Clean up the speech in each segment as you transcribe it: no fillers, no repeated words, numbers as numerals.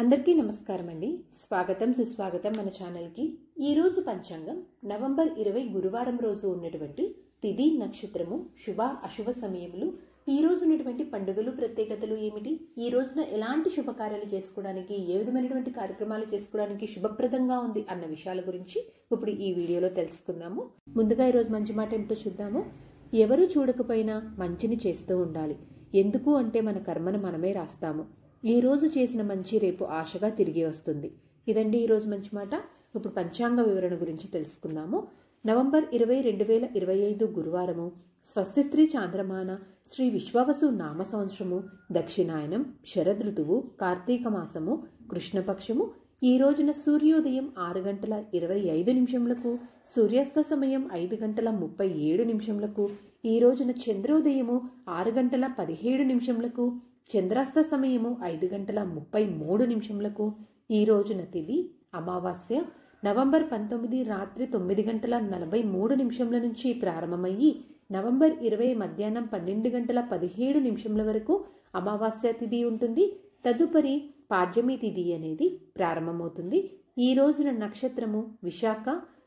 అందరికీ నమస్కారం అండి. స్వాగతం సుస్వాగతం మన ఛానల్కి. ఈరోజు పంచాంగం నవంబర్ 20 గురువారం రోజు ఉన్నటువంటి తిథి నక్షత్రము శుభ అశుభ సమయములు, ఈ రోజు ఉన్నటువంటి పండుగలు ప్రత్యేకతలు ఏమిటి, ఈ రోజున ఎలాంటి శుభకార్యాలు చేసుకోవడానికి, ఏ విధమైనటువంటి కార్యక్రమాలు చేసుకోవడానికి శుభప్రదంగా ఉంది అన్న విషయాల గురించి ఇప్పుడు ఈ వీడియోలో తెలుసుకుందాము. ముందుగా ఈరోజు మంచి మాట ఏమిటో చూద్దాము. ఎవరు చూడకపోయినా మంచిని చేస్తూ ఉండాలి. ఎందుకు అంటే మన కర్మను మనమే రాస్తాము. ఈ రోజు చేసిన మంచి రేపు ఆశగా తిరిగి వస్తుంది. ఇదండి ఈరోజు మంచి మాట. ఇప్పుడు పంచాంగ వివరణ గురించి తెలుసుకుందాము. నవంబర్ 20, 2025 గురువారము, స్వస్తి స్త్రీ చాంద్రమాన శ్రీ విశ్వావసు నామ సంవత్సరము, దక్షిణాయనం, శరదృతువు, కార్తీక మాసము, కృష్ణపక్షము. ఈ రోజున సూర్యోదయం 6 గంటల 25 నిమిషములకు, సూర్యాస్త సమయం 5 గంటల 37 నిమిషములకు. ఈ రోజున చంద్రోదయము 6 గంటల 17 నిమిషములకు, చంద్రాస్త సమయము 5 గంటల 33 నిమిషములకు. ఈ రోజున తిథి అమావాస్య నవంబర్ 19 రాత్రి 9 గంటల 43 నిమిషముల నుంచి ప్రారంభమయ్యి నవంబర్ 20 మధ్యాహ్నం 12 గంటల 17 నిమిషముల వరకు అమావాస్య తిథి ఉంటుంది. తదుపరి పాడ్యమి తిథి అనేది ప్రారంభమవుతుంది. ఈ రోజున నక్షత్రము విశాఖ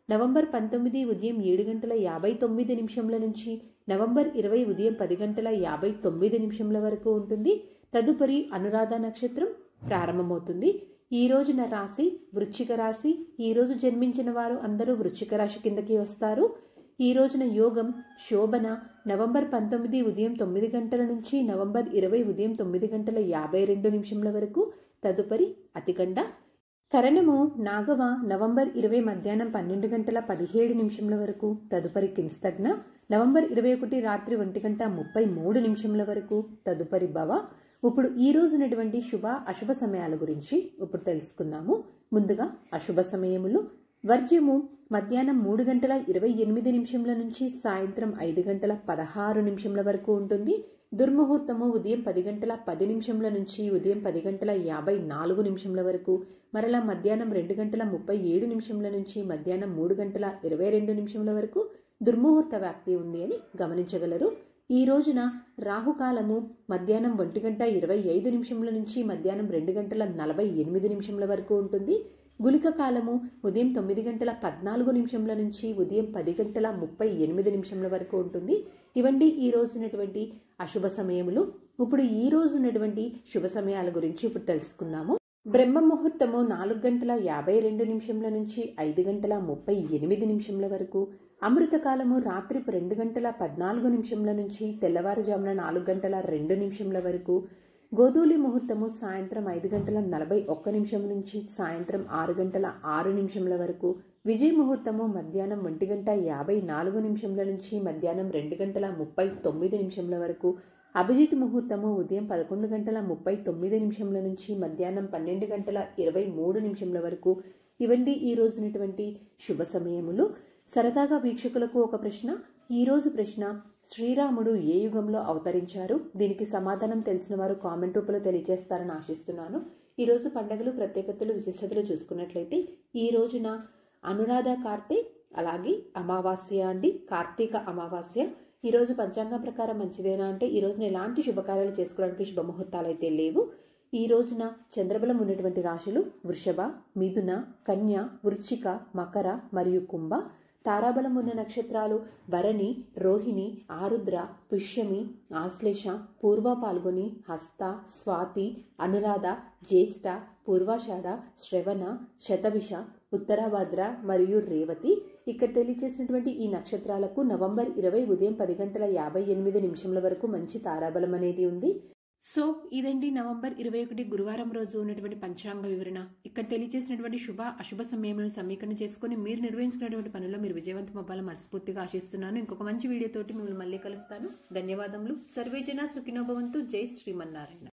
నవంబర్ 19 ఉదయం 7 గంటల 59 నిమిషముల నుంచి నవంబర్ 20 ఉదయం 10 గంటల 59 నిమిషముల వరకు ఉంటుంది. తదుపరి అనురాధ నక్షత్రం ప్రారంభమవుతుంది. ఈ రోజున రాశి వృశ్చిక రాశి. ఈ రోజు జన్మించిన వారు అందరూ వృశ్చిక రాశి కిందకి వస్తారు. ఈ రోజున యోగం శోభన నవంబర్ 19 ఉదయం 9 గంటల నుంచి నవంబర్ 20 ఉదయం 9 గంటల 52 నిమిషముల వరకు. తదుపరి అతిగండ. కరణము నాగవ నవంబర్ 20 మధ్యాహ్నం 12 గంటల 17 నిమిషముల వరకు. తదుపరి కింస్తగ్న నవంబర్ 21 రాత్రి 1 గంట 33 నిమిషముల వరకు. తదుపరి భవ. ఇప్పుడు ఈ రోజునటువంటి శుభ అశుభ సమయాల గురించి ఇప్పుడు తెలుసుకుందాము. ముందుగా అశుభ సమయములు. వర్జ్యము మధ్యాహ్నం 3 గంటల 28 నిమిషముల నుంచి సాయంత్రం 5 గంటల 16 నిమిషముల వరకు ఉంటుంది. దుర్ముహూర్తము ఉదయం 10 గంటల 10 నిమిషముల నుంచి ఉదయం 10 గంటల 54 నిమిషముల వరకు. మరలా మధ్యాహ్నం 2 గంటల 37 నిమిషముల నుంచి మధ్యాహ్నం 3 గంటల 22 నిమిషముల వరకు దుర్ముహూర్త వ్యాప్తి ఉంది అని గమనించగలరు. ఈ రోజున రాహుకాలము మధ్యాహ్నం 1 గంట 25 నిమిషముల నుంచి మధ్యాహ్నం 2 గంటల 48 నిమిషముల వరకు ఉంటుంది. గుళిక కాలము ఉదయం 9 గంటల 14 నిమిషముల నుంచి ఉదయం 10 గంటల 38 నిమిషముల వరకు ఉంటుంది. ఇవండి ఈ రోజునటువంటి అశుభ సమయములు. ఇప్పుడు ఈ రోజునటువంటి శుభ సమయాల గురించి ఇప్పుడు తెలుసుకుందాము. బ్రహ్మ ముహూర్తము 4 గంటల 52 నిమిషముల నుంచి 5 గంటల 38 నిమిషముల వరకు. అమృతకాలము రాత్రి 2 గంటల 14 నిమిషముల నుంచి తెల్లవారుజామున 4 గంటల 2 నిమిషముల వరకు. గోధూలి ముహూర్తము సాయంత్రం 5 గంటల 41 నిమిషం నుంచి సాయంత్రం 6 గంటల 6 నిమిషముల వరకు. విజయ ముహూర్తము మధ్యాహ్నం 1 గంట 54 నిమిషముల నుంచి మధ్యాహ్నం 2 గంటల 39 నిమిషముల వరకు. అభిజిత్ ముహూర్తము ఉదయం 11 గంటల 39 నిమిషముల నుంచి మధ్యాహ్నం 12 గంటల 23 నిమిషముల వరకు. ఇవండి ఈ రోజునటువంటి శుభ సమయములు. సరదాగా వీక్షకులకు ఒక ప్రశ్న. ఈ రోజు ప్రశ్న, శ్రీరాముడు ఏ యుగంలో అవతరించారు? దీనికి సమాధానం తెలిసిన వారు కామెంట్ రూపంలో తెలియజేస్తారని ఆశిస్తున్నాను. ఈ రోజు పండుగలు ప్రత్యేకతలు విశిష్టతలు చూసుకున్నట్లయితే ఈ రోజున అనురాధ కార్తె, అలాగే అమావాస్య అండి, కార్తీక అమావాస్య. ఈ రోజు పంచాంగం ప్రకారం మంచిదేనా అంటే ఈ రోజున ఎలాంటి శుభకార్యాలు చేసుకోవడానికి శుభముహూర్తాలు అయితే లేవు. ఈ రోజున చంద్రబలం ఉన్నటువంటి రాశులు వృషభ, మిథున, కన్య, వృశ్చిక, మకర మరియు కుంభ. తారాబలం ఉన్న నక్షత్రాలు భరణి, రోహిణి, ఆరుద్ర, పుష్యమి, ఆశ్లేష, పూర్వ పాల్గొని, హస్త, స్వాతి, అనురాధ, జ్యేష్ఠ, పూర్వాషాఢ, శ్రవణ, శతభిష, ఉత్తరాభద్ర మరియు రేవతి. ఇక్కడ తెలియజేసినటువంటి ఈ నక్షత్రాలకు నవంబర్ 20 ఉదయం 10 గంటల 58 నిమిషముల వరకు మంచి తారాబలం అనేది ఉంది. సో ఇదండి నవంబర్ 21 గురువారం రోజు ఉన్నటువంటి పంచాంగ వివరణ. ఇక్కడ తెలియజేసినటువంటి శుభ అశుభ సమయములను సమీకరణ చేసుకుని మీరు నిర్వహించుకున్నటువంటి పనుల్లో మీరు విజయవంతం అవ్వాలని మనస్ఫూర్తిగా ఆశిస్తున్నాను. ఇంకొక మంచి వీడియోతోటి మిమ్మల్ని మళ్ళీ కలుస్తాను. ధన్యవాదములు. సర్వేజన సుఖినో భవంతు. జై శ్రీమన్నారాయణ.